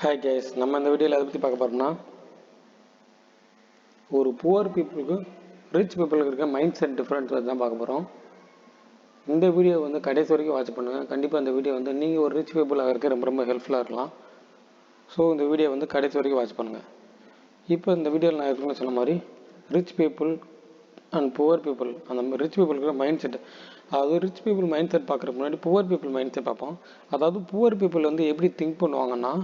Hi guys, நம்ம இந்த வீடியோவில் எதை பற்றி பார்க்க போகிறோம்னா ஒரு புவர் பீப்புளுக்கு ரிச் பீப்புளுக்கு இருக்க மைண்ட் செட் டிஃப்ரென்ஸ் தான் பார்க்க போகிறோம். இந்த வீடியோ வந்து கடைசி வரைக்கும் வாட்ச் பண்ணுங்கள். கண்டிப்பாக இந்த வீடியோ வந்து நீங்கள் ஒரு ரிச் பீப்புளாக இருக்க ரொம்ப ரொம்ப ஹெல்ப்ஃபுல்லாக இருக்கலாம். ஸோ இந்த வீடியோ வந்து கடைசி வரைக்கும் வாட்ச் பண்ணுங்கள். இப்போ இந்த வீடியோவில் நான் ஏற்கனவே சொன்ன மாதிரி rich people and poor people, அந்த ரிச் பீப்புளுக்கு மைண்ட் செட், அதாவது ரிச் பீப்புள் மைண்ட் செட் பார்க்குறதுக்கு முன்னாடி புவர் பீப்புள் மைண்ட் செட் பார்ப்போம். அதாவது புவர் பீப்புள் வந்து எப்படி திங்க் பண்ணுவாங்கன்னா,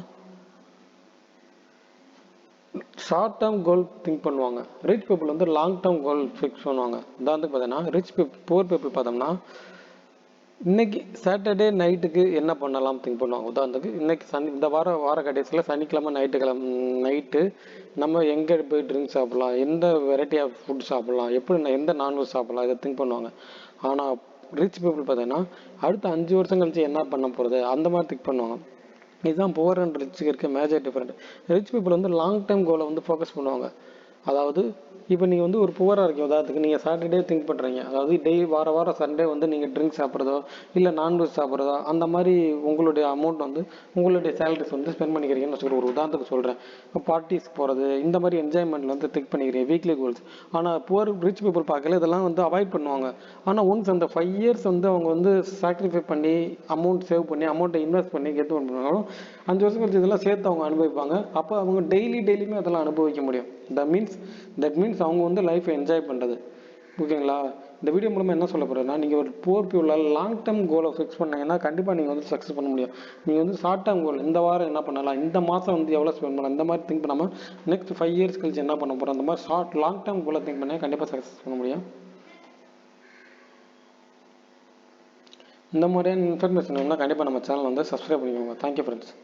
ஷார்ட் டேர்ம் கோல் திங்க் பண்ணுவாங்க. ரிச் பீப்புள் வந்து லாங் டேர்ம் கோல் ஃபிக்ஸ் பண்ணுவாங்க. உதாரணத்துக்கு பார்த்தீங்கன்னா புவர் பீப்புள் பார்த்தோம்னா இன்னைக்கு சாட்டர்டே நைட்டுக்கு என்ன பண்ணலாம் திங்க் பண்ணுவாங்க. உதாரணத்துக்கு இன்னைக்கு இந்த வார கடைசியில் சனிக்கிழமை நைட்டு நம்ம எங்கே போய் ட்ரிங்க்ஸ் சாப்பிட்லாம், எந்த வெரைட்டி ஆஃப் ஃபுட் சாப்பிட்லாம், எப்படி எந்த நான்வெஜ் சாப்பிட்லாம், இதை திங்க் பண்ணுவாங்க. ஆனால் ரிச் பீப்புள் பார்த்தீங்கன்னா அடுத்த 5 வருஷம் கழிச்சு என்ன பண்ண போகிறது அந்த மாதிரி திங்க் பண்ணுவாங்க. இதுதான் புவர் அண்ட் ரிச்சுக்கு இருக்க மேஜர் டிஃப்ரெண்ட். ரிச் பீப்புள் வந்து லாங் டேர்ம் கோலை வந்து ஃபோக்கஸ் பண்ணுவாங்க. அதாவது இப்போ நீங்கள் வந்து ஒரு புவராக இருக்கீங்க, உதாரணத்துக்கு நீங்கள் சாட்டர்டே திங்க் பண்ணுறீங்க, அதாவது வாரம் சண்டே வந்து நீங்கள் ட்ரிங்க்ஸ் சாப்பிட்றதோ இல்லை நான்வெஜ் சாப்பிட்றதோ அந்த மாதிரி உங்களுடைய அமௌண்ட் வந்து உங்களுடைய சேலரிஸ் வந்து ஸ்பெண்ட் பண்ணிக்கிறீங்கன்னு வச்சுக்கிற ஒரு உதாரணத்துக்கு சொல்கிறேன். இப்போ பார்ட்டிஸ் போகிறது இந்த மாதிரி என்ஜாய்மெண்ட் வந்து திங்க் பண்ணிக்கிறீங்க வீக்லி கோல்ஸ். ஆனால் புவர் ரிச் பீப்புள் பார்க்கல இதெல்லாம் வந்து அவாய்ட் பண்ணுவாங்க. ஆனால் ஒன்ஸ் அந்த 5 இயர்ஸ் வந்து அவங்க வந்து சாக்ரிஃபை பண்ணி அமௌண்ட் சேவ் பண்ணி அமௌண்ட்டை இன்வெஸ்ட் பண்ணி கெட்டு பண்ணுவாலும் 5 வருஷம் கழிச்சு இதெல்லாம் சேர்த்து அவங்க அனுபவிப்பாங்க. அப்போ அவங்க டெய்லியுமே அதெல்லாம் அனுபவிக்க முடியும். தட் மீன்ஸ் அவங்க வந்து லைஃப்பை என்ஜாய் பண்ணுறது. ஓகேங்களா? இந்த வீடியோ மூலமாக என்ன சொல்ல போகிறேன்னா, நீங்கள் ஒரு புவர் பீப்புளால் லாங் டேர்ம் கோலை ஃபிக்ஸ் பண்ணிங்கன்னா கண்டிப்பாக நீங்கள் வந்து சக்ஸஸ் பண்ண முடியும். நீங்கள் வந்து ஷார்ட் டேர்ம் கோல், இந்த வாரம் என்ன பண்ணலாம், இந்த மாதம் வந்து எவ்வளோ ஸ்பெண்ட் பண்ணலாம், இந்த மாதிரி திங்க் பண்ணாமல் நெக்ஸ்ட் 5 இயர்ஸ் கழிச்சு என்ன பண்ண போகிறோம், அந்த மாதிரி லாங் டேர்ம் கோலை திங்க் பண்ணால் கண்டிப்பாக சக்ஸஸ் பண்ண முடியும். இந்த மாதிரியான இன்ஃபர்மேஷன் வேணும்னா கண்டிப்பாக நம்ம சேனல் வந்து சப்ஸ்கிரைப் பண்ணிக்கோங்க. Thank you friends.